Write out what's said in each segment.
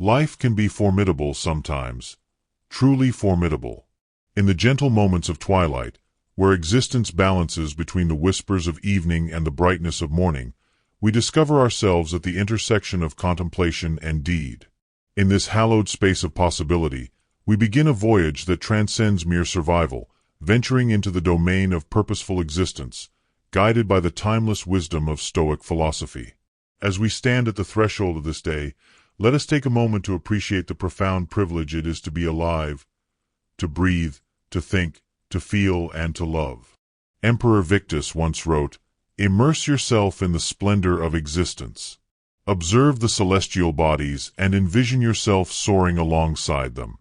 Life can be formidable sometimes, truly formidable. In the gentle moments of twilight, where existence balances between the whispers of evening and the brightness of morning, we discover ourselves at the intersection of contemplation and deed. In this hallowed space of possibility, we begin a voyage that transcends mere survival, venturing into the domain of purposeful existence, guided by the timeless wisdom of Stoic philosophy. As we stand at the threshold of this day, let us take a moment to appreciate the profound privilege it is to be alive, to breathe, to think, to feel, and to love. Emperor Victus once wrote, "Immerse yourself in the splendor of existence. Observe the celestial bodies and envision yourself soaring alongside them."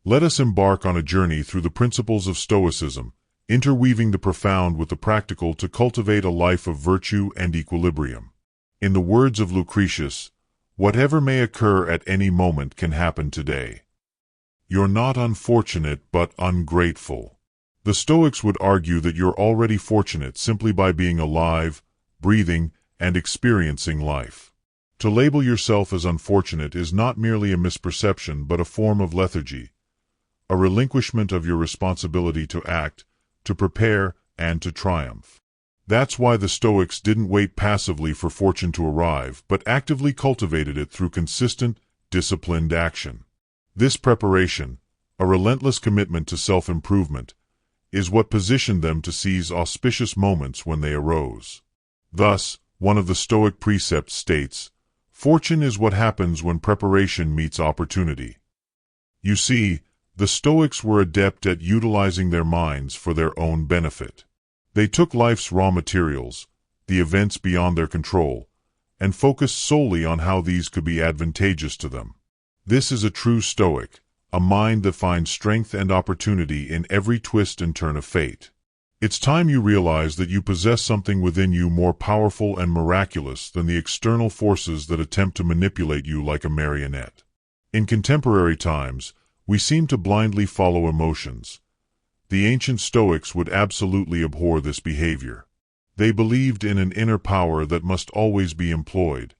Let us embark on a journey through the principles of Stoicism, interweaving the profound with the practical to cultivate a life of virtue and equilibrium. In the words of Lucretius, "Whatever may occur at any moment can happen today. You're not unfortunate, but ungrateful." The Stoics would argue that you're already fortunate simply by being alive, breathing, and experiencing life. To label yourself as unfortunate is not merely a misperception but a form of lethargy, a relinquishment of your responsibility to act, to prepare, and to triumph. That's why the Stoics didn't wait passively for fortune to arrive, but actively cultivated it through consistent, disciplined action. This preparation, a relentless commitment to self-improvement, is what positioned them to seize auspicious moments when they arose. Thus, one of the Stoic precepts states, "Fortune is what happens when preparation meets opportunity." You see, the Stoics were adept at utilizing their minds for their own benefit. They took life's raw materials, the events beyond their control, and focused solely on how these could be advantageous to them. This is a true Stoic, a mind that finds strength and opportunity in every twist and turn of fate. It's time you realize that you possess something within you more powerful and miraculous than the external forces that attempt to manipulate you like a marionette. In contemporary times, we seem to blindly follow emotions. The ancient Stoics would absolutely abhor this behavior. They believed in an inner power that must always be employed,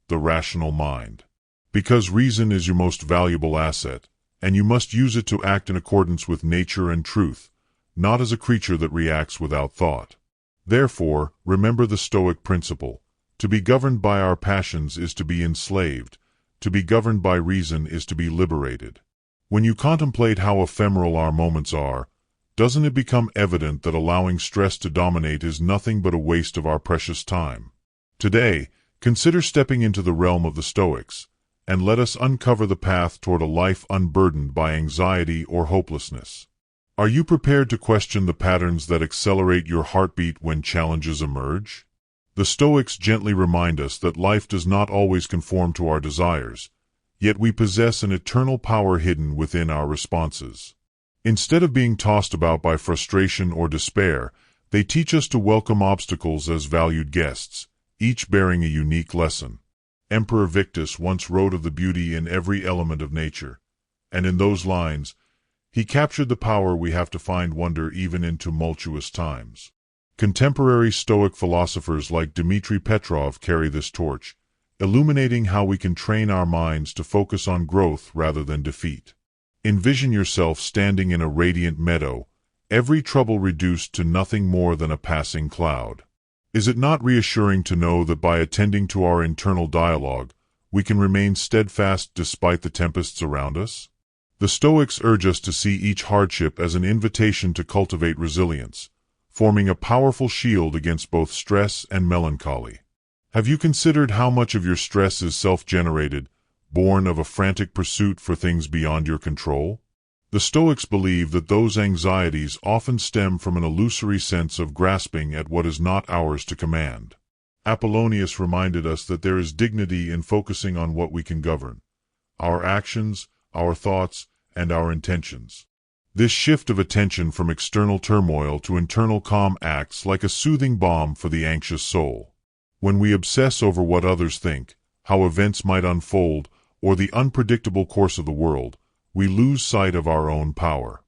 the rational mind. Because reason is your most valuable asset, and you must use it to act in accordance with nature and truth, not as a creature that reacts without thought. Therefore, remember the Stoic principle. To be governed by our passions is to be enslaved. To be governed by reason is to be liberated. When you contemplate how ephemeral our moments are, doesn't it become evident that allowing stress to dominate is nothing but a waste of our precious time? Today, consider stepping into the realm of the Stoics, and let us uncover the path toward a life unburdened by anxiety or hopelessness. Are you prepared to question the patterns that accelerate your heartbeat when challenges emerge? The Stoics gently remind us that life does not always conform to our desires, yet we possess an eternal power hidden within our responses. Instead of being tossed about by frustration or despair, they teach us to welcome obstacles as valued guests, each bearing a unique lesson. Emperor Victus once wrote of the beauty in every element of nature, and in those lines, he captured the power we have to find wonder even in tumultuous times. Contemporary Stoic philosophers like Dmitry Petrov carry this torch, illuminating how we can train our minds to focus on growth rather than defeat. Envision yourself standing in a radiant meadow, every trouble reduced to nothing more than a passing cloud. Is it not reassuring to know that by attending to our internal dialogue, we can remain steadfast despite the tempests around us? The Stoics urge us to see each hardship as an invitation to cultivate resilience, forming a powerful shield against both stress and melancholy. Have you considered how much of your stress is self-generated, born of a frantic pursuit for things beyond your control? The Stoics believe that those anxieties often stem from an illusory sense of grasping at what is not ours to command. Apollonius reminded us that there is dignity in focusing on what we can govern: our actions, our thoughts, and our intentions. This shift of attention from external turmoil to internal calm acts like a soothing balm for the anxious soul. When we obsess over what others think, how events might unfold, or the unpredictable course of the world, we lose sight of our own power.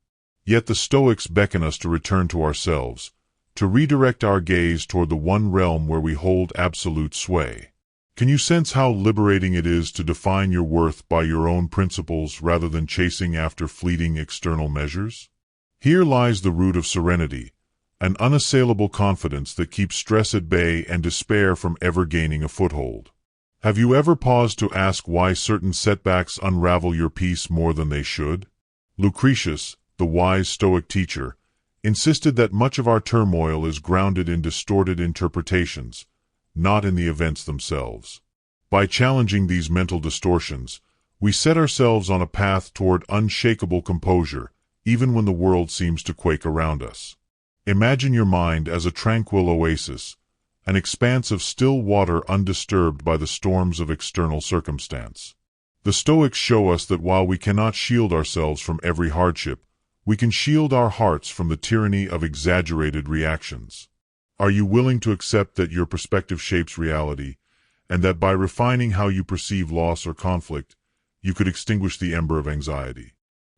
Yet the Stoics beckon us to return to ourselves, to redirect our gaze toward the one realm where we hold absolute sway. Can you sense how liberating it is to define your worth by your own principles rather than chasing after fleeting external measures? Here lies the root of serenity, an unassailable confidence that keeps stress at bay and despair from ever gaining a foothold. Have you ever paused to ask why certain setbacks unravel your peace more than they should? Lucretius, the wise Stoic teacher, insisted that much of our turmoil is grounded in distorted interpretations, not in the events themselves. By challenging these mental distortions, we set ourselves on a path toward unshakable composure, even when the world seems to quake around us. Imagine your mind as a tranquil oasis, an expanse of still water undisturbed by the storms of external circumstance. The Stoics show us that while we cannot shield ourselves from every hardship, we can shield our hearts from the tyranny of exaggerated reactions. Are you willing to accept that your perspective shapes reality, and that by refining how you perceive loss or conflict, you could extinguish the ember of anxiety?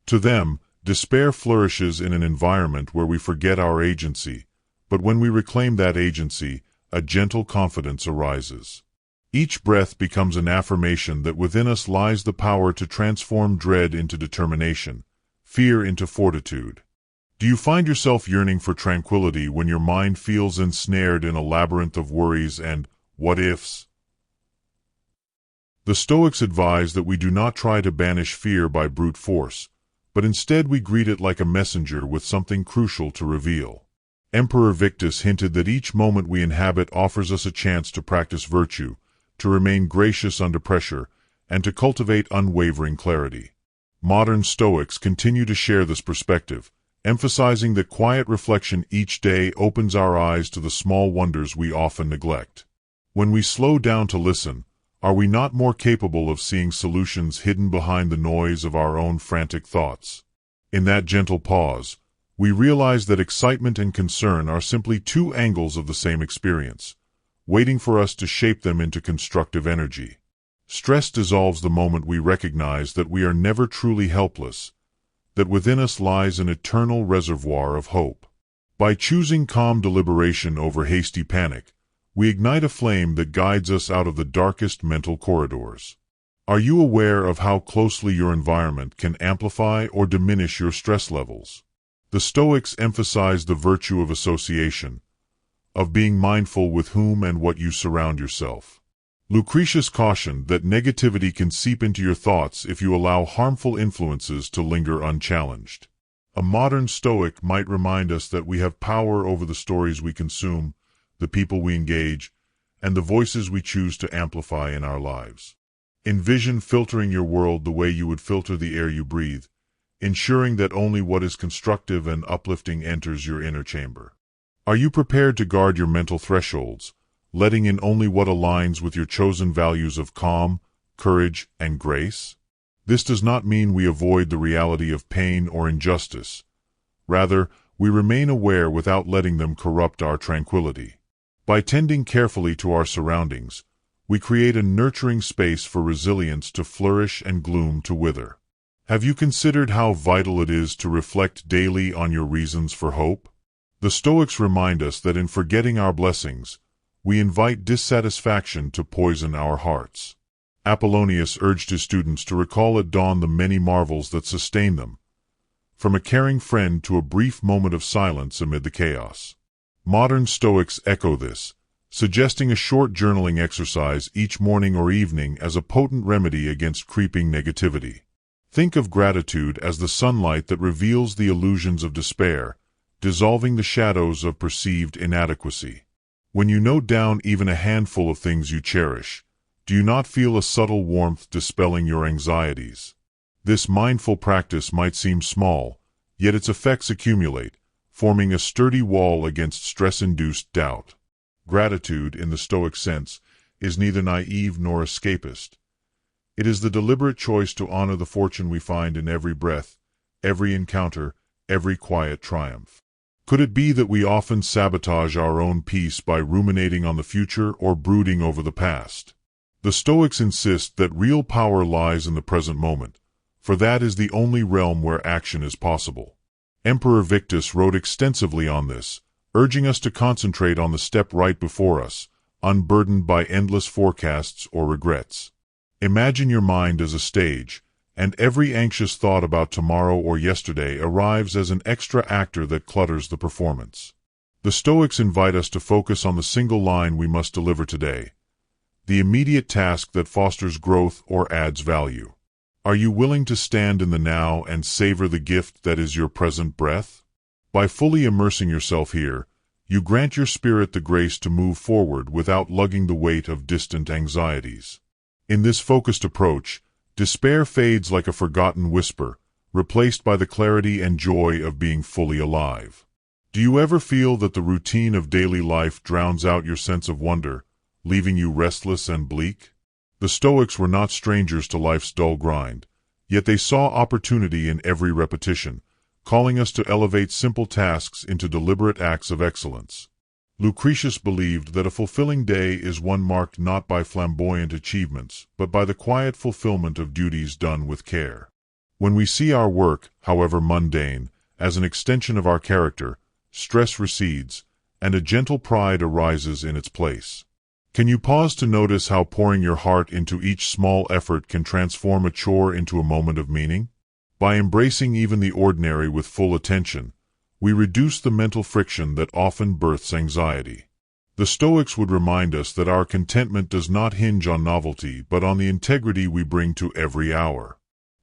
To them, despair flourishes in an environment where we forget our agency, but when we reclaim that agency, a gentle confidence arises. Each breath becomes an affirmation that within us lies the power to transform dread into determination, fear into fortitude. Do you find yourself yearning for tranquility when your mind feels ensnared in a labyrinth of worries and what-ifs? The Stoics advise that we do not try to banish fear by brute force, but instead we greet it like a messenger with something crucial to reveal. Emperor Victus hinted that each moment we inhabit offers us a chance to practice virtue, to remain gracious under pressure, and to cultivate unwavering clarity. Modern Stoics continue to share this perspective, emphasizing that quiet reflection each day opens our eyes to the small wonders we often neglect. When we slow down to listen, are we not more capable of seeing solutions hidden behind the noise of our own frantic thoughts? In that gentle pause, we realize that excitement and concern are simply two angles of the same experience, waiting for us to shape them into constructive energy. Stress dissolves the moment we recognize that we are never truly helpless, that within us lies an eternal reservoir of hope. By choosing calm deliberation over hasty panic, we ignite a flame that guides us out of the darkest mental corridors. Are you aware of how closely your environment can amplify or diminish your stress levels? The Stoics emphasize the virtue of association, of being mindful with whom and what you surround yourself. Lucretius cautioned that negativity can seep into your thoughts if you allow harmful influences to linger unchallenged. A modern Stoic might remind us that we have power over the stories we consume, the people we engage, and the voices we choose to amplify in our lives. Envision filtering your world the way you would filter the air you breathe, ensuring that only what is constructive and uplifting enters your inner chamber. Are you prepared to guard your mental thresholds, letting in only what aligns with your chosen values of calm, courage, and grace? This does not mean we avoid the reality of pain or injustice. Rather, we remain aware without letting them corrupt our tranquility. By tending carefully to our surroundings, we create a nurturing space for resilience to flourish and gloom to wither. Have you considered how vital it is to reflect daily on your reasons for hope? The Stoics remind us that in forgetting our blessings, we invite dissatisfaction to poison our hearts. Apollonius urged his students to recall at dawn the many marvels that sustain them, from a caring friend to a brief moment of silence amid the chaos. Modern Stoics echo this, suggesting a short journaling exercise each morning or evening as a potent remedy against creeping negativity. Think of gratitude as the sunlight that reveals the illusions of despair, dissolving the shadows of perceived inadequacy. When you note down even a handful of things you cherish, do you not feel a subtle warmth dispelling your anxieties? This mindful practice might seem small, yet its effects accumulate, forming a sturdy wall against stress-induced doubt. Gratitude, in the Stoic sense, is neither naive nor escapist. It is the deliberate choice to honor the fortune we find in every breath, every encounter, every quiet triumph. Could it be that we often sabotage our own peace by ruminating on the future or brooding over the past? The Stoics insist that real power lies in the present moment, for that is the only realm where action is possible. Emperor Victus wrote extensively on this, urging us to concentrate on the step right before us, unburdened by endless forecasts or regrets. Imagine your mind as a stage, and every anxious thought about tomorrow or yesterday arrives as an extra actor that clutters the performance. The Stoics invite us to focus on the single line we must deliver today, the immediate task that fosters growth or adds value. Are you willing to stand in the now and savor the gift that is your present breath? By fully immersing yourself here, you grant your spirit the grace to move forward without lugging the weight of distant anxieties. In this focused approach, despair fades like a forgotten whisper, replaced by the clarity and joy of being fully alive. Do you ever feel that the routine of daily life drowns out your sense of wonder, leaving you restless and bleak? The Stoics were not strangers to life's dull grind, yet they saw opportunity in every repetition, calling us to elevate simple tasks into deliberate acts of excellence. Lucretius believed that a fulfilling day is one marked not by flamboyant achievements, but by the quiet fulfillment of duties done with care. When we see our work, however mundane, as an extension of our character, stress recedes, and a gentle pride arises in its place. Can you pause to notice how pouring your heart into each small effort can transform a chore into a moment of meaning? By embracing even the ordinary with full attention, we reduce the mental friction that often births anxiety. The Stoics would remind us that our contentment does not hinge on novelty but on the integrity we bring to every hour.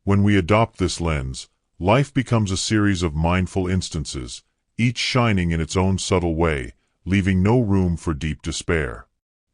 When we adopt this lens, life becomes a series of mindful instances, each shining in its own subtle way, leaving no room for deep despair.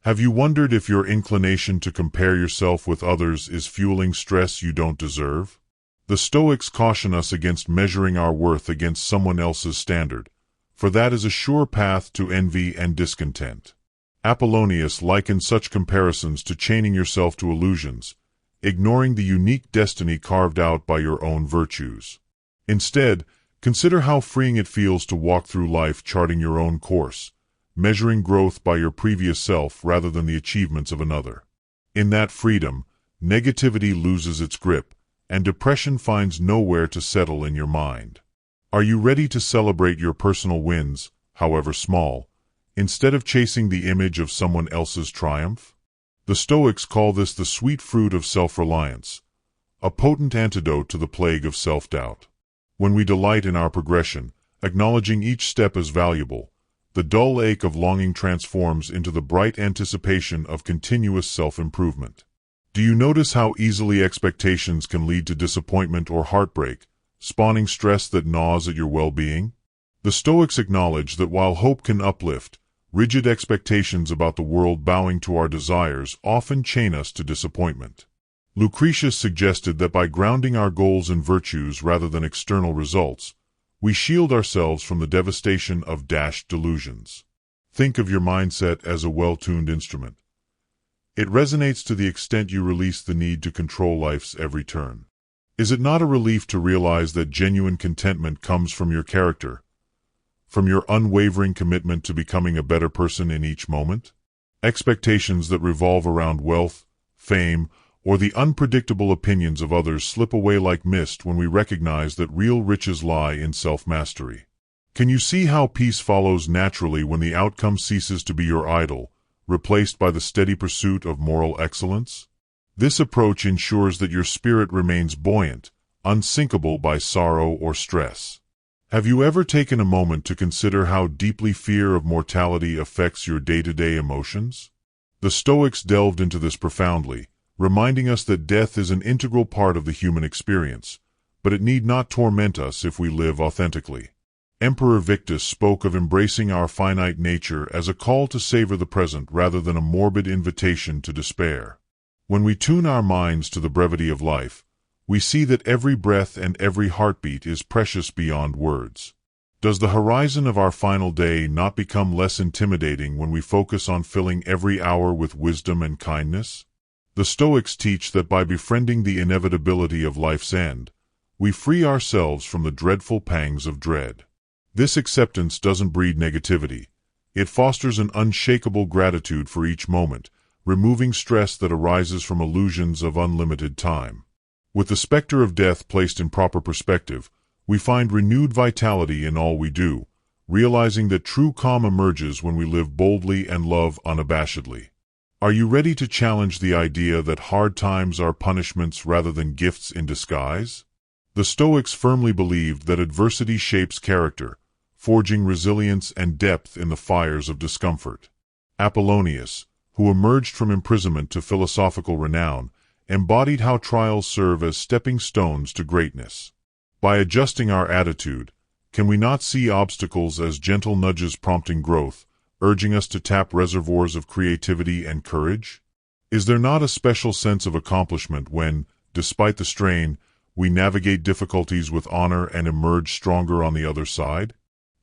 Have you wondered if your inclination to compare yourself with others is fueling stress you don't deserve? The Stoics caution us against measuring our worth against someone else's standard, for that is a sure path to envy and discontent. Apollonius likened such comparisons to chaining yourself to illusions, ignoring the unique destiny carved out by your own virtues. Instead, consider how freeing it feels to walk through life charting your own course, measuring growth by your previous self rather than the achievements of another. In that freedom, negativity loses its grip, and depression finds nowhere to settle in your mind. Are you ready to celebrate your personal wins, however small, instead of chasing the image of someone else's triumph? The Stoics call this the sweet fruit of self-reliance, a potent antidote to the plague of self-doubt. When we delight in our progression, acknowledging each step as valuable, the dull ache of longing transforms into the bright anticipation of continuous self-improvement. Do you notice how easily expectations can lead to disappointment or heartbreak, spawning stress that gnaws at your well-being? The Stoics acknowledge that while hope can uplift, rigid expectations about the world bowing to our desires often chain us to disappointment. Lucretius suggested that by grounding our goals in virtues rather than external results, we shield ourselves from the devastation of dashed delusions. Think of your mindset as a well-tuned instrument. It resonates to the extent you release the need to control life's every turn. Is it not a relief to realize that genuine contentment comes from your character, from your unwavering commitment to becoming a better person in each moment? Expectations that revolve around wealth, fame, or the unpredictable opinions of others slip away like mist when we recognize that real riches lie in self-mastery. Can you see how peace follows naturally when the outcome ceases to be your idol, replaced by the steady pursuit of moral excellence? This approach ensures that your spirit remains buoyant, unsinkable by sorrow or stress. Have you ever taken a moment to consider how deeply fear of mortality affects your day-to-day emotions? The Stoics delved into this profoundly, reminding us that death is an integral part of the human experience, but it need not torment us if we live authentically. Emperor Victus spoke of embracing our finite nature as a call to savor the present rather than a morbid invitation to despair. When we tune our minds to the brevity of life, we see that every breath and every heartbeat is precious beyond words. Does the horizon of our final day not become less intimidating when we focus on filling every hour with wisdom and kindness? The Stoics teach that by befriending the inevitability of life's end, we free ourselves from the dreadful pangs of dread. This acceptance doesn't breed negativity. It fosters an unshakable gratitude for each moment, removing stress that arises from illusions of unlimited time. With the specter of death placed in proper perspective, we find renewed vitality in all we do, realizing that true calm emerges when we live boldly and love unabashedly. Are you ready to challenge the idea that hard times are punishments rather than gifts in disguise? The Stoics firmly believed that adversity shapes character, forging resilience and depth in the fires of discomfort. Apollonius, who emerged from imprisonment to philosophical renown, embodied how trials serve as stepping stones to greatness. By adjusting our attitude, can we not see obstacles as gentle nudges prompting growth, urging us to tap reservoirs of creativity and courage? Is there not a special sense of accomplishment when, despite the strain, we navigate difficulties with honor and emerge stronger on the other side?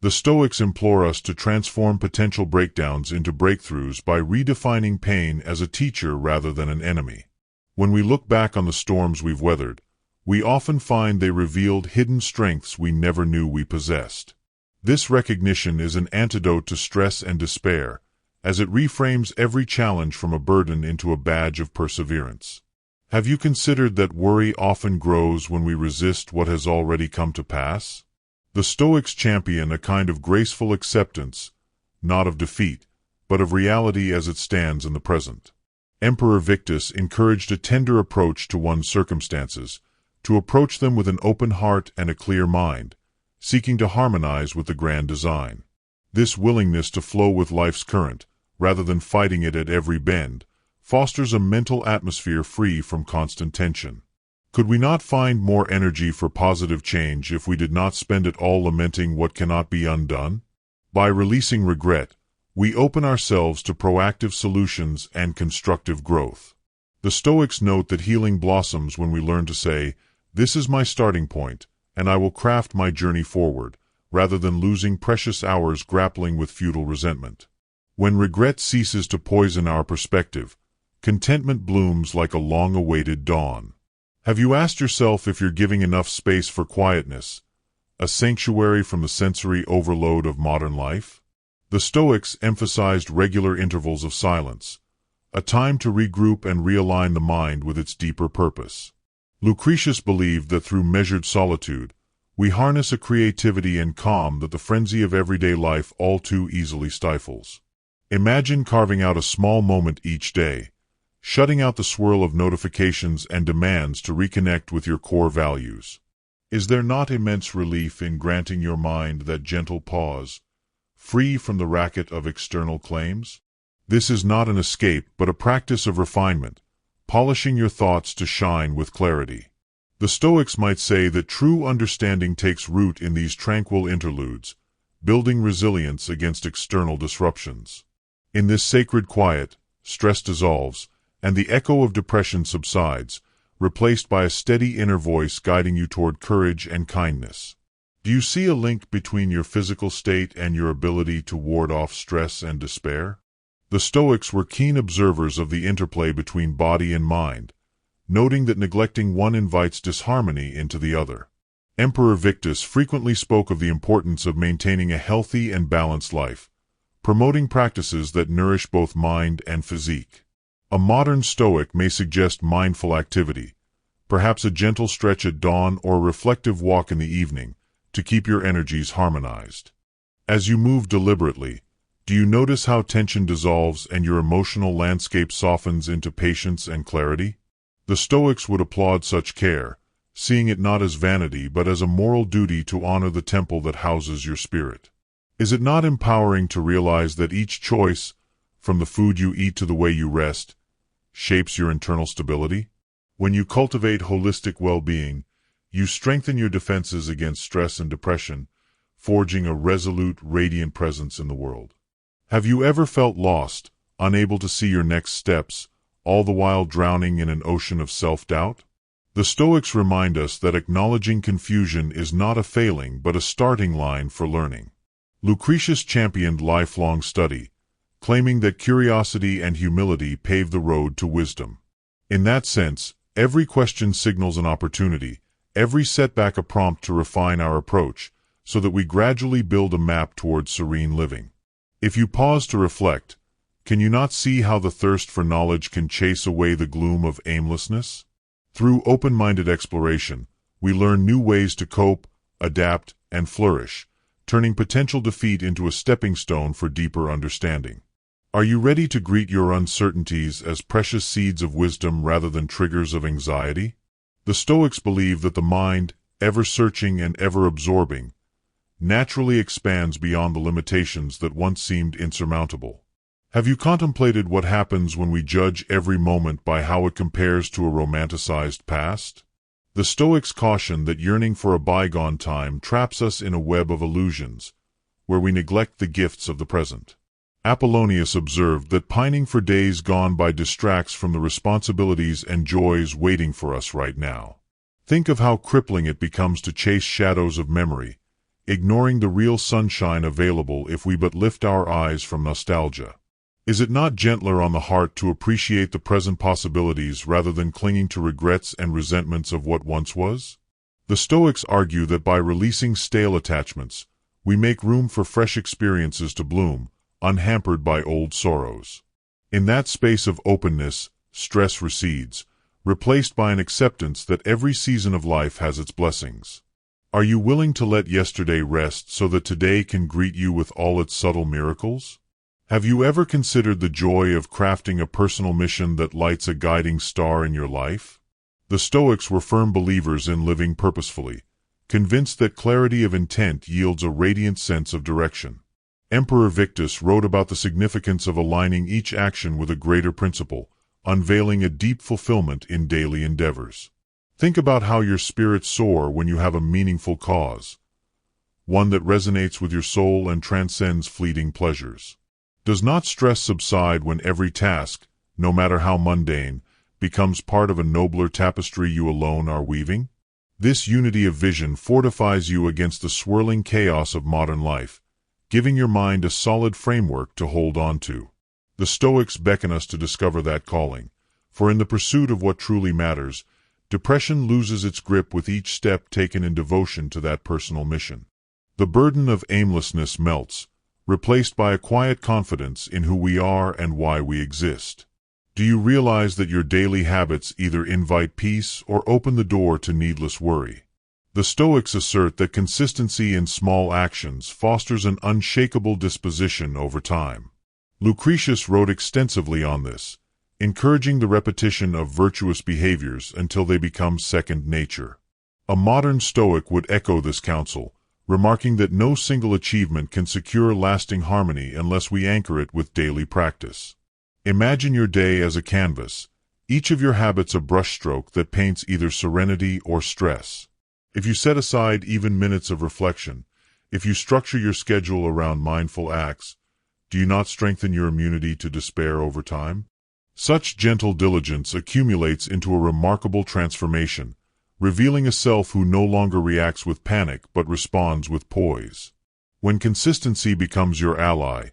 The Stoics implore us to transform potential breakdowns into breakthroughs by redefining pain as a teacher rather than an enemy. When we look back on the storms we've weathered, we often find they revealed hidden strengths we never knew we possessed. This recognition is an antidote to stress and despair, as it reframes every challenge from a burden into a badge of perseverance. Have you considered that worry often grows when we resist what has already come to pass? The Stoics champion a kind of graceful acceptance, not of defeat, but of reality as it stands in the present. Emperor Victus encouraged a tender approach to one's circumstances, to approach them with an open heart and a clear mind, seeking to harmonize with the grand design. This willingness to flow with life's current, rather than fighting it at every bend, fosters a mental atmosphere free from constant tension. Could we not find more energy for positive change if we did not spend it all lamenting what cannot be undone? By releasing regret, we open ourselves to proactive solutions and constructive growth. The Stoics note that healing blossoms when we learn to say, "This is my starting point, and I will craft my journey forward," rather than losing precious hours grappling with futile resentment. When regret ceases to poison our perspective, contentment blooms like a long-awaited dawn. Have you asked yourself if you're giving enough space for quietness, a sanctuary from the sensory overload of modern life? The Stoics emphasized regular intervals of silence, a time to regroup and realign the mind with its deeper purpose. Lucretius believed that through measured solitude, we harness a creativity and calm that the frenzy of everyday life all too easily stifles. Imagine carving out a small moment each day, shutting out the swirl of notifications and demands to reconnect with your core values. Is there not immense relief in granting your mind that gentle pause, free from the racket of external claims? This is not an escape, but a practice of refinement, polishing your thoughts to shine with clarity. The Stoics might say that true understanding takes root in these tranquil interludes, building resilience against external disruptions. In this sacred quiet, stress dissolves, and the echo of depression subsides, replaced by a steady inner voice guiding you toward courage and kindness. Do you see a link between your physical state and your ability to ward off stress and despair? The Stoics were keen observers of the interplay between body and mind, noting that neglecting one invites disharmony into the other. Emperor Victus frequently spoke of the importance of maintaining a healthy and balanced life, promoting practices that nourish both mind and physique. A modern Stoic may suggest mindful activity, perhaps a gentle stretch at dawn or a reflective walk in the evening, to keep your energies harmonized. As you move deliberately, do you notice how tension dissolves and your emotional landscape softens into patience and clarity? The Stoics would applaud such care, seeing it not as vanity but as a moral duty to honor the temple that houses your spirit. Is it not empowering to realize that each choice, from the food you eat to the way you rest, shapes your internal stability? When you cultivate holistic well-being, you strengthen your defenses against stress and depression, forging a resolute, radiant presence in the world. Have you ever felt lost, unable to see your next steps, all the while drowning in an ocean of self-doubt? The Stoics remind us that acknowledging confusion is not a failing but a starting line for learning. Lucretius championed lifelong study, claiming that curiosity and humility pave the road to wisdom. In that sense, every question signals an opportunity, every setback a prompt to refine our approach, so that we gradually build a map towards serene living. If you pause to reflect, can you not see how the thirst for knowledge can chase away the gloom of aimlessness? Through open-minded exploration, we learn new ways to cope, adapt, and flourish, turning potential defeat into a stepping stone for deeper understanding. Are you ready to greet your uncertainties as precious seeds of wisdom rather than triggers of anxiety? The Stoics believe that the mind, ever searching and ever absorbing, naturally expands beyond the limitations that once seemed insurmountable. Have you contemplated what happens when we judge every moment by how it compares to a romanticized past? The Stoics caution that yearning for a bygone time traps us in a web of illusions, where we neglect the gifts of the present. Apollonius observed that pining for days gone by distracts from the responsibilities and joys waiting for us right now. Think of how crippling it becomes to chase shadows of memory, ignoring the real sunshine available if we but lift our eyes from nostalgia. Is it not gentler on the heart to appreciate the present possibilities rather than clinging to regrets and resentments of what once was? The Stoics argue that by releasing stale attachments, we make room for fresh experiences to bloom, unhampered by old sorrows. In that space of openness, stress recedes, replaced by an acceptance that every season of life has its blessings. Are you willing to let yesterday rest so that today can greet you with all its subtle miracles? Have you ever considered the joy of crafting a personal mission that lights a guiding star in your life? The Stoics were firm believers in living purposefully, convinced that clarity of intent yields a radiant sense of direction. Emperor Victus wrote about the significance of aligning each action with a greater principle, unveiling a deep fulfillment in daily endeavors. Think about how your spirits soar when you have a meaningful cause, one that resonates with your soul and transcends fleeting pleasures. Does not stress subside when every task, no matter how mundane, becomes part of a nobler tapestry you alone are weaving? This unity of vision fortifies you against the swirling chaos of modern life, giving your mind a solid framework to hold on to. The Stoics beckon us to discover that calling, for in the pursuit of what truly matters, depression loses its grip with each step taken in devotion to that personal mission. The burden of aimlessness melts, replaced by a quiet confidence in who we are and why we exist. Do you realize that your daily habits either invite peace or open the door to needless worry? The Stoics assert that consistency in small actions fosters an unshakable disposition over time. Lucretius wrote extensively on this, encouraging the repetition of virtuous behaviors until they become second nature. A modern Stoic would echo this counsel, remarking that no single achievement can secure lasting harmony unless we anchor it with daily practice. Imagine your day as a canvas, each of your habits a brushstroke that paints either serenity or stress. If you set aside even minutes of reflection, if you structure your schedule around mindful acts, do you not strengthen your immunity to despair over time? Such gentle diligence accumulates into a remarkable transformation, revealing a self who no longer reacts with panic but responds with poise. When consistency becomes your ally,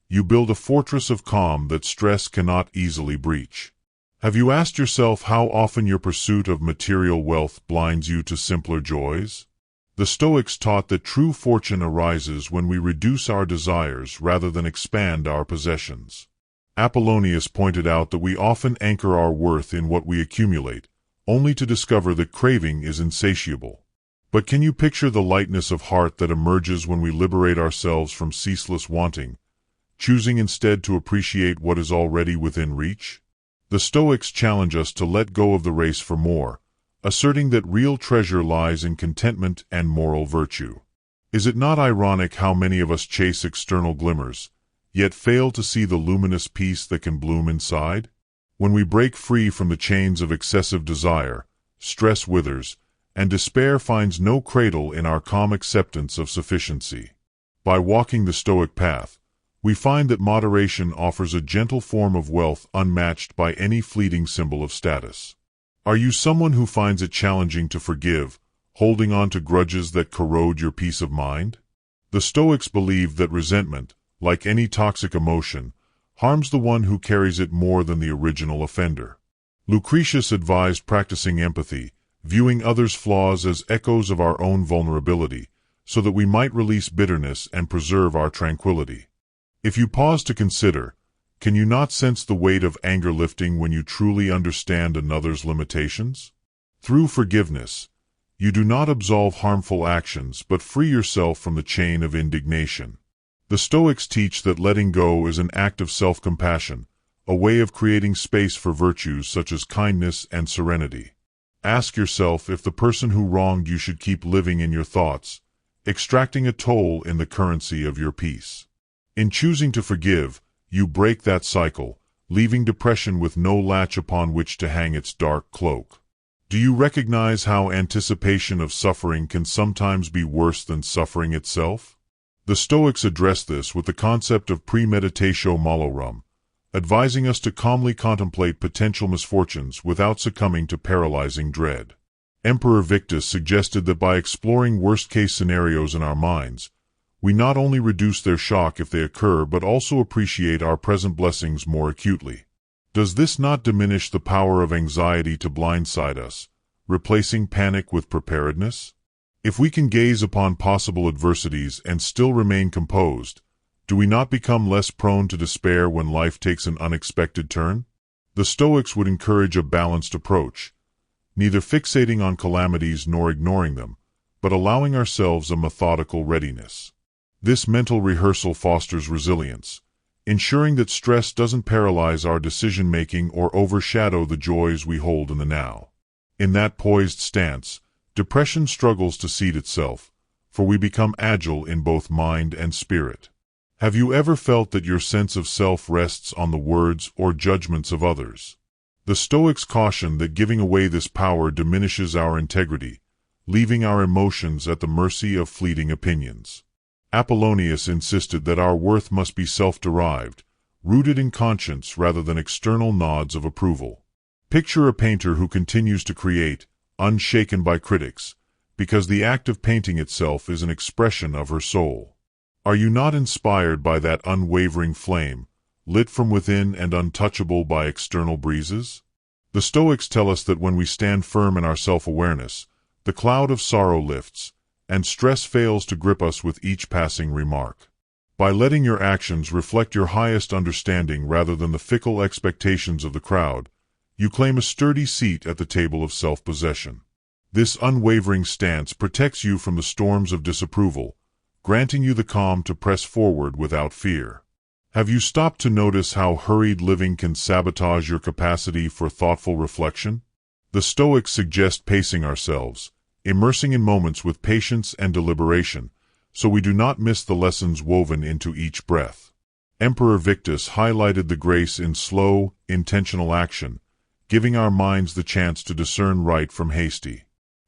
you build a fortress of calm that stress cannot easily breach. Have you asked yourself how often your pursuit of material wealth blinds you to simpler joys? The Stoics taught that true fortune arises when we reduce our desires rather than expand our possessions. Apollonius pointed out that we often anchor our worth in what we accumulate, only to discover that craving is insatiable. But can you picture the lightness of heart that emerges when we liberate ourselves from ceaseless wanting, choosing instead to appreciate what is already within reach? The Stoics challenge us to let go of the race for more, asserting that real treasure lies in contentment and moral virtue. Is it not ironic how many of us chase external glimmers, yet fail to see the luminous peace that can bloom inside? When we break free from the chains of excessive desire, stress withers, and despair finds no cradle in our calm acceptance of sufficiency. By walking the Stoic path, we find that moderation offers a gentle form of wealth unmatched by any fleeting symbol of status. Are you someone who finds it challenging to forgive, holding on to grudges that corrode your peace of mind? The Stoics believe that resentment, like any toxic emotion, harms the one who carries it more than the original offender. Lucretius advised practicing empathy, viewing others' flaws as echoes of our own vulnerability, so that we might release bitterness and preserve our tranquility. If you pause to consider, can you not sense the weight of anger lifting when you truly understand another's limitations? Through forgiveness, You do not absolve harmful actions, but free yourself from the chain of indignation. The Stoics teach that letting go is an act of self-compassion, a way of creating space for virtues such as kindness and serenity. Ask yourself if the person who wronged you should keep living in your thoughts, extracting a toll in the currency of your peace. In choosing to forgive, you break that cycle, leaving depression with no latch upon which to hang its dark cloak. Do you recognize how anticipation of suffering can sometimes be worse than suffering itself? The Stoics address this with the concept of premeditatio malorum, advising us to calmly contemplate potential misfortunes without succumbing to paralyzing dread. Emperor Victus suggested that by exploring worst-case scenarios in our minds, we not only reduce their shock if they occur but also appreciate our present blessings more acutely. Does this not diminish the power of anxiety to blindside us, replacing panic with preparedness? If we can gaze upon possible adversities and still remain composed, do we not become less prone to despair when life takes an unexpected turn? The Stoics would encourage a balanced approach, neither fixating on calamities nor ignoring them, but allowing ourselves a methodical readiness. This mental rehearsal fosters resilience, ensuring that stress doesn't paralyze our decision-making or overshadow the joys we hold in the now. In that poised stance, depression struggles to seat itself, for we become agile in both mind and spirit. Have you ever felt that your sense of self rests on the words or judgments of others? The Stoics caution that giving away this power diminishes our integrity, leaving our emotions at the mercy of fleeting opinions. Apollonius insisted that our worth must be self-derived, rooted in conscience rather than external nods of approval. Picture a painter who continues to create, unshaken by critics, because the act of painting itself is an expression of her soul. Are you not inspired by that unwavering flame, lit from within and untouchable by external breezes? The Stoics tell us that when we stand firm in our self-awareness, the cloud of sorrow lifts, and stress fails to grip us with each passing remark. By letting your actions reflect your highest understanding rather than the fickle expectations of the crowd, you claim a sturdy seat at the table of self-possession. This unwavering stance protects you from the storms of disapproval, granting you the calm to press forward without fear. Have you stopped to notice how hurried living can sabotage your capacity for thoughtful reflection? The Stoics suggest pacing ourselves, immersing in moments with patience and deliberation, so we do not miss the lessons woven into each breath. Emperor Victus highlighted the grace in slow, intentional action, giving our minds the chance to discern right from hasty.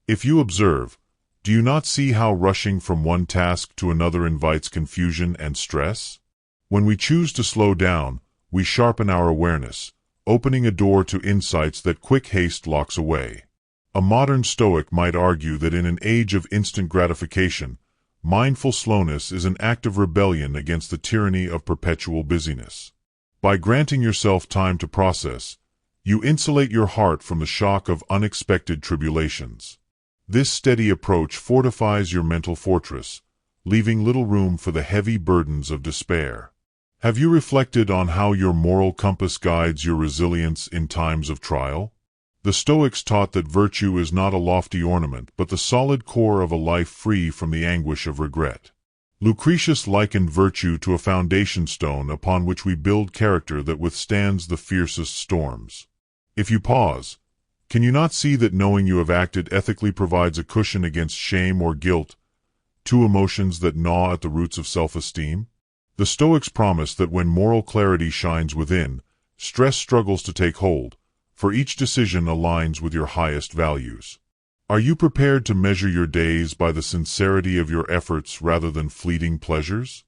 If you observe, do you not see how rushing from one task to another invites confusion and stress? When we choose to slow down, we sharpen our awareness, opening a door to insights that quick haste locks away. A modern Stoic might argue that in an age of instant gratification, mindful slowness is an act of rebellion against the tyranny of perpetual busyness. By granting yourself time to process, you insulate your heart from the shock of unexpected tribulations. This steady approach fortifies your mental fortress, leaving little room for the heavy burdens of despair. Have you reflected on how your moral compass guides your resilience in times of trial? The Stoics taught that virtue is not a lofty ornament but the solid core of a life free from the anguish of regret. Lucretius likened virtue to a foundation stone upon which we build character that withstands the fiercest storms. If you pause, can you not see that knowing you have acted ethically provides a cushion against shame or guilt, two emotions that gnaw at the roots of self-esteem? The Stoics promise that when moral clarity shines within, stress struggles to take hold, for each decision aligns with your highest values. Are you prepared to measure your days by the sincerity of your efforts rather than fleeting pleasures?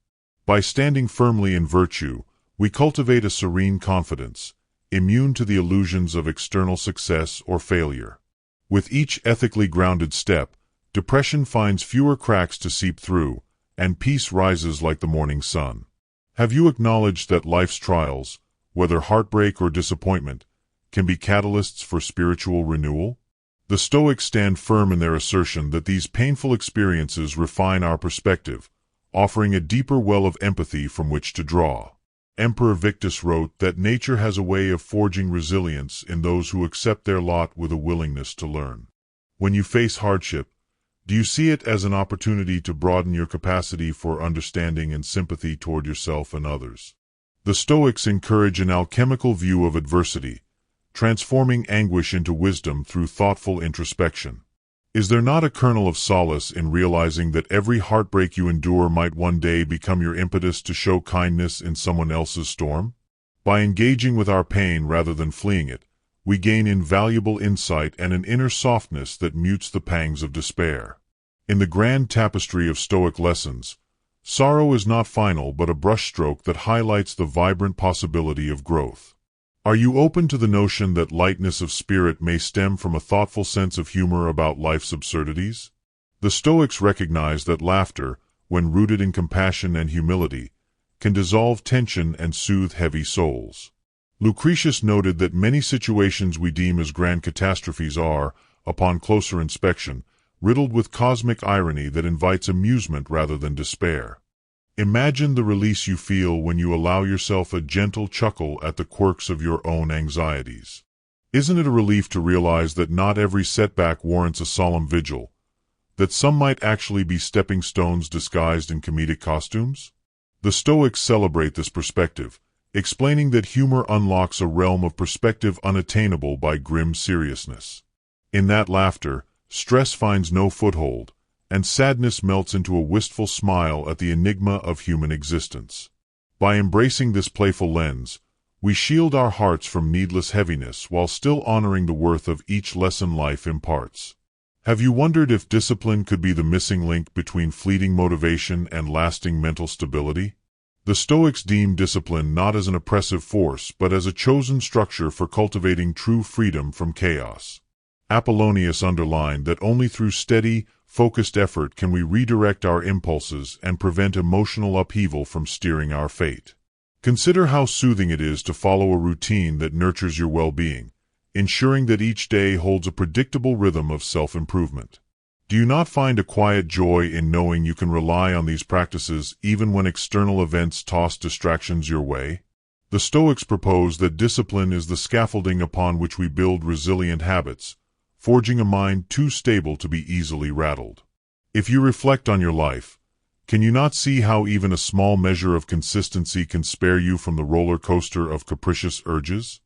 By standing firmly in virtue, we cultivate a serene confidence, immune to the illusions of external success or failure. With each ethically grounded step, depression finds fewer cracks to seep through, and peace rises like the morning sun. Have you acknowledged that life's trials, whether heartbreak or disappointment, can be catalysts for spiritual renewal? The Stoics stand firm in their assertion that these painful experiences refine our perspective, offering a deeper well of empathy from which to draw. Emperor Victus wrote that nature has a way of forging resilience in those who accept their lot with a willingness to learn. When you face hardship, Do you see it as an opportunity to broaden your capacity for understanding and sympathy toward yourself and others? The Stoics encourage an alchemical view of adversity, transforming anguish into wisdom through thoughtful introspection. Is there not a kernel of solace in realizing that every heartbreak you endure might one day become your impetus to show kindness in someone else's storm? By engaging with our pain rather than fleeing it, we gain invaluable insight and an inner softness that mutes the pangs of despair. In the grand tapestry of Stoic lessons, sorrow is not final but a brushstroke that highlights the vibrant possibility of growth. Are you open to the notion that lightness of spirit may stem from a thoughtful sense of humor about life's absurdities? The Stoics recognize that laughter, when rooted in compassion and humility, can dissolve tension and soothe heavy souls. Lucretius noted that many situations we deem as grand catastrophes are, upon closer inspection, riddled with cosmic irony that invites amusement rather than despair. Imagine the release you feel when you allow yourself a gentle chuckle at the quirks of your own anxieties. Isn't it a relief to realize that not every setback warrants a solemn vigil, that some might actually be stepping stones disguised in comedic costumes? The Stoics celebrate this perspective, explaining that humor unlocks a realm of perspective unattainable by grim seriousness. In that laughter, stress finds no foothold, and sadness melts into a wistful smile at the enigma of human existence. By embracing this playful lens, we shield our hearts from needless heaviness while still honoring the worth of each lesson life imparts. Have you wondered if discipline could be the missing link between fleeting motivation and lasting mental stability? The Stoics deem discipline not as an oppressive force but as a chosen structure for cultivating true freedom from chaos. Apollonius underlined that only through steady, focused effort can we redirect our impulses and prevent emotional upheaval from steering our fate. Consider how soothing it is to follow a routine that nurtures your well-being, ensuring that each day holds a predictable rhythm of self-improvement. Do you not find a quiet joy in knowing you can rely on these practices even when external events toss distractions your way? The Stoics propose that discipline is the scaffolding upon which we build resilient habits, forging a mind too stable to be easily rattled. If you reflect on your life, can you not see how even a small measure of consistency can spare you from the roller coaster of capricious urges?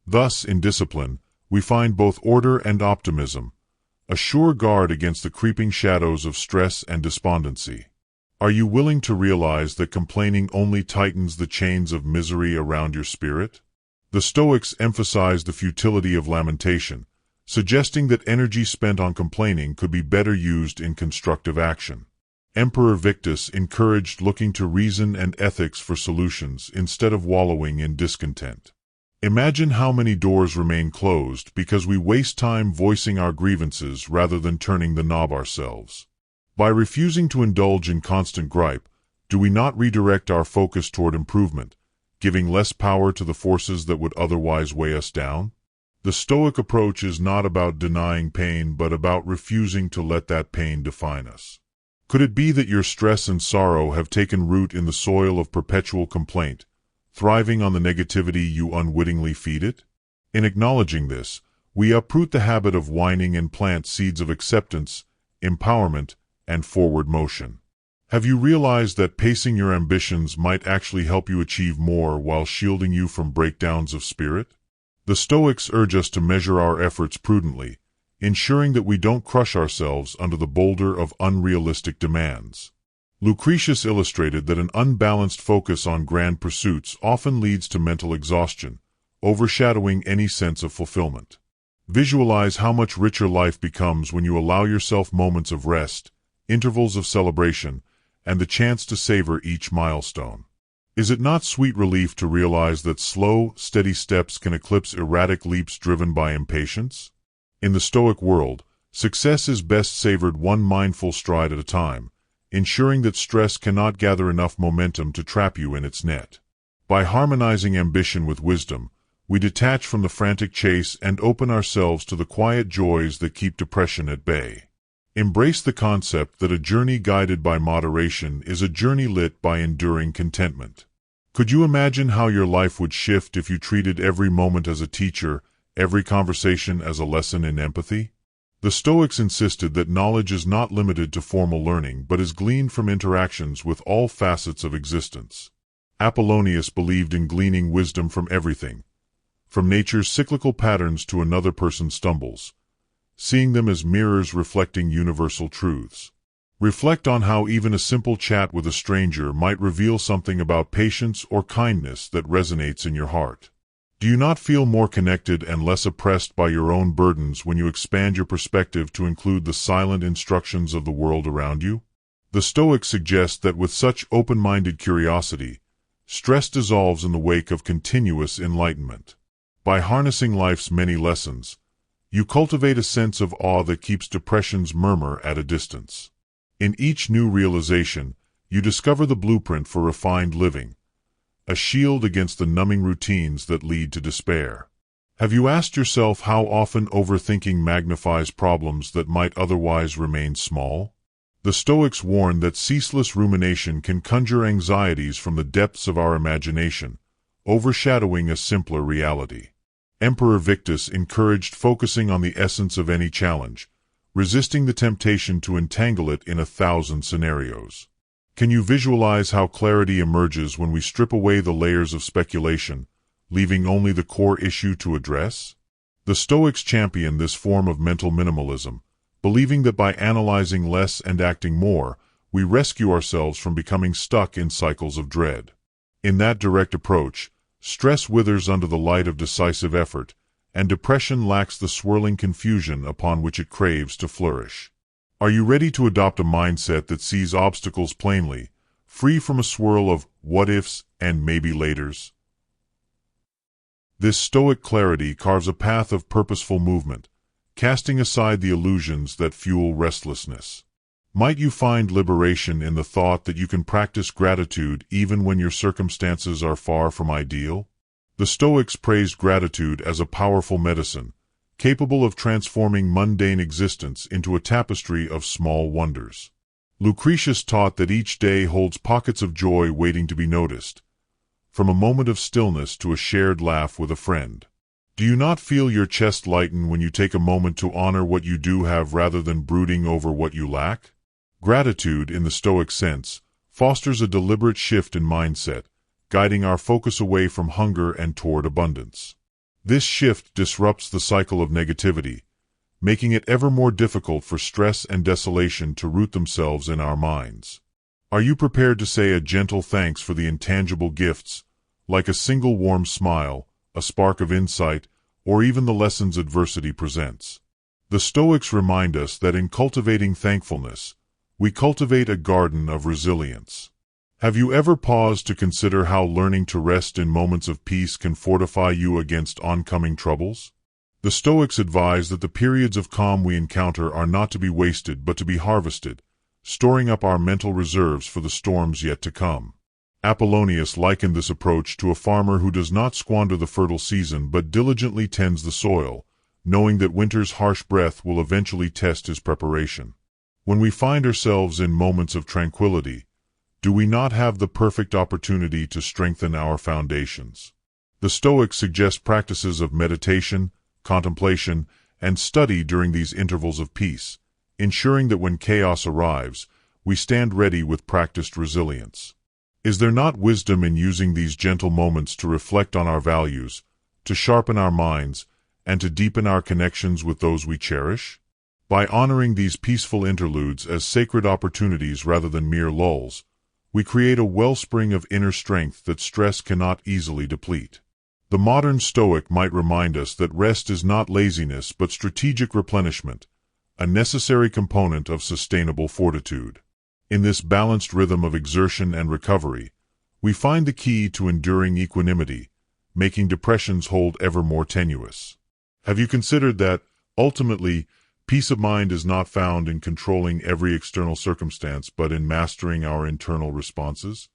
Thus, in discipline, we find both order and optimism, a sure guard against the creeping shadows of stress and despondency. Are you willing to realize that complaining only tightens the chains of misery around your spirit? The Stoics emphasize the futility of lamentation, suggesting that energy spent on complaining could be better used in constructive action. Emperor Victus encouraged looking to reason and ethics for solutions instead of wallowing in discontent. Imagine how many doors remain closed because we waste time voicing our grievances rather than turning the knob ourselves. By refusing to indulge in constant gripe, do we not redirect our focus toward improvement, giving less power to the forces that would otherwise weigh us down? The Stoic approach is not about denying pain but about refusing to let that pain define us. Could it be that your stress and sorrow have taken root in the soil of perpetual complaint, thriving on the negativity you unwittingly feed it? In acknowledging this, we uproot the habit of whining and plant seeds of acceptance, empowerment, and forward motion. Have you realized that pacing your ambitions might actually help you achieve more while shielding you from breakdowns of spirit? The Stoics urge us to measure our efforts prudently, ensuring that we don't crush ourselves under the boulder of unrealistic demands. Lucretius illustrated that an unbalanced focus on grand pursuits often leads to mental exhaustion, overshadowing any sense of fulfillment. Visualize how much richer life becomes when you allow yourself moments of rest, intervals of celebration, and the chance to savor each milestone. Is it not sweet relief to realize that slow, steady steps can eclipse erratic leaps driven by impatience? In the Stoic world, success is best savored one mindful stride at a time, ensuring that stress cannot gather enough momentum to trap you in its net. By harmonizing ambition with wisdom, we detach from the frantic chase and open ourselves to the quiet joys that keep depression at bay. Embrace the concept that a journey guided by moderation is a journey lit by enduring contentment. Could you imagine how your life would shift if you treated every moment as a teacher, every conversation as a lesson in empathy? The Stoics insisted that knowledge is not limited to formal learning but is gleaned from interactions with all facets of existence. Apollonius believed in gleaning wisdom from everything, from nature's cyclical patterns to another person's stumbles, seeing them as mirrors reflecting universal truths. Reflect on how even a simple chat with a stranger might reveal something about patience or kindness that resonates in your heart. Do you not feel more connected and less oppressed by your own burdens when you expand your perspective to include the silent instructions of the world around you? The Stoics suggest that with such open-minded curiosity, stress dissolves in the wake of continuous enlightenment. By harnessing life's many lessons, you cultivate a sense of awe that keeps depression's murmur at a distance. In each new realization, you discover the blueprint for refined living, a shield against the numbing routines that lead to despair. Have you asked yourself how often overthinking magnifies problems that might otherwise remain small? The Stoics warn that ceaseless rumination can conjure anxieties from the depths of our imagination, overshadowing a simpler reality. Emperor Victus encouraged focusing on the essence of any challenge, resisting the temptation to entangle it in 1,000 scenarios. Can you visualize how clarity emerges when we strip away the layers of speculation, leaving only the core issue to address? The Stoics champion this form of mental minimalism, believing that by analyzing less and acting more, we rescue ourselves from becoming stuck in cycles of dread. In that direct approach, stress withers under the light of decisive effort, and depression lacks the swirling confusion upon which it craves to flourish. Are you ready to adopt a mindset that sees obstacles plainly, free from a swirl of what-ifs and maybe-laters? This Stoic clarity carves a path of purposeful movement, casting aside the illusions that fuel restlessness. Might you find liberation in the thought that you can practice gratitude even when your circumstances are far from ideal? The Stoics praised gratitude as a powerful medicine, capable of transforming mundane existence into a tapestry of small wonders. Lucretius taught that each day holds pockets of joy waiting to be noticed, from a moment of stillness to a shared laugh with a friend. Do you not feel your chest lighten when you take a moment to honor what you do have rather than brooding over what you lack? Gratitude, in the Stoic sense, fosters a deliberate shift in mindset, guiding our focus away from hunger and toward abundance. This shift disrupts the cycle of negativity, making it ever more difficult for stress and desolation to root themselves in our minds. Are you prepared to say a gentle thanks for the intangible gifts, like a single warm smile, a spark of insight, or even the lessons adversity presents? The Stoics remind us that in cultivating thankfulness, we cultivate a garden of resilience. Have you ever paused to consider how learning to rest in moments of peace can fortify you against oncoming troubles? The Stoics advise that the periods of calm we encounter are not to be wasted but to be harvested, storing up our mental reserves for the storms yet to come. Apollonius likened this approach to a farmer who does not squander the fertile season but diligently tends the soil, knowing that winter's harsh breath will eventually test his preparation. When we find ourselves in moments of tranquility, do we not have the perfect opportunity to strengthen our foundations? The Stoics suggest practices of meditation, contemplation, and study during these intervals of peace, ensuring that when chaos arrives, we stand ready with practiced resilience. Is there not wisdom in using these gentle moments to reflect on our values, to sharpen our minds, and to deepen our connections with those we cherish? By honoring these peaceful interludes as sacred opportunities rather than mere lulls, we create a wellspring of inner strength that stress cannot easily deplete. The modern Stoic might remind us that rest is not laziness but strategic replenishment, a necessary component of sustainable fortitude. In this balanced rhythm of exertion and recovery, we find the key to enduring equanimity, making depression's hold ever more tenuous. Have you considered that, ultimately, peace of mind is not found in controlling every external circumstance but in mastering our internal responses?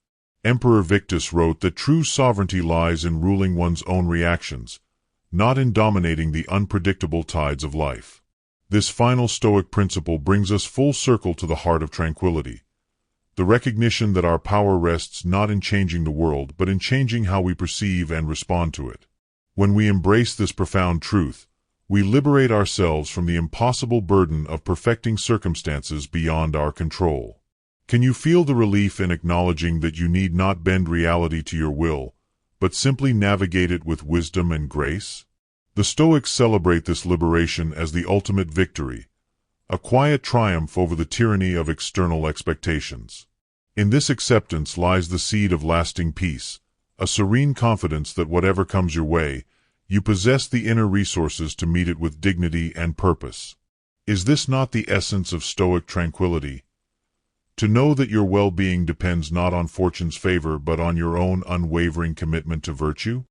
Emperor Victus wrote that true sovereignty lies in ruling one's own reactions, not in dominating the unpredictable tides of life. This final Stoic principle brings us full circle to the heart of tranquility, the recognition that our power rests not in changing the world but in changing how we perceive and respond to it. When we embrace this profound truth, we liberate ourselves from the impossible burden of perfecting circumstances beyond our control. Can you feel the relief in acknowledging that you need not bend reality to your will, but simply navigate it with wisdom and grace? The Stoics celebrate this liberation as the ultimate victory, a quiet triumph over the tyranny of external expectations. In this acceptance lies the seed of lasting peace, a serene confidence that whatever comes your way, you possess the inner resources to meet it with dignity and purpose. Is this not the essence of Stoic tranquility? To know that your well-being depends not on fortune's favor but on your own unwavering commitment to virtue?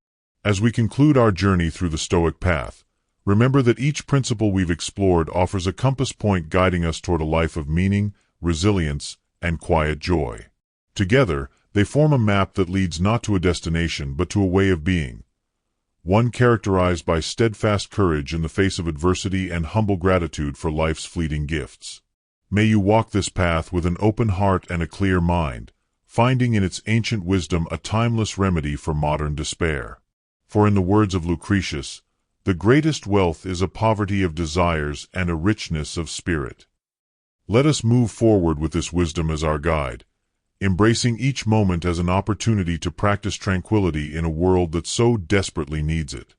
As we conclude our journey through the Stoic path, remember that each principle we've explored offers a compass point guiding us toward a life of meaning, resilience, and quiet joy. Together, they form a map that leads not to a destination but to a way of being, one characterized by steadfast courage in the face of adversity and humble gratitude for life's fleeting gifts. May you walk this path with an open heart and a clear mind, finding in its ancient wisdom a timeless remedy for modern despair. For in the words of Lucretius, the greatest wealth is a poverty of desires and a richness of spirit. Let us move forward with this wisdom as our guide, embracing each moment as an opportunity to practice tranquility in a world that so desperately needs it.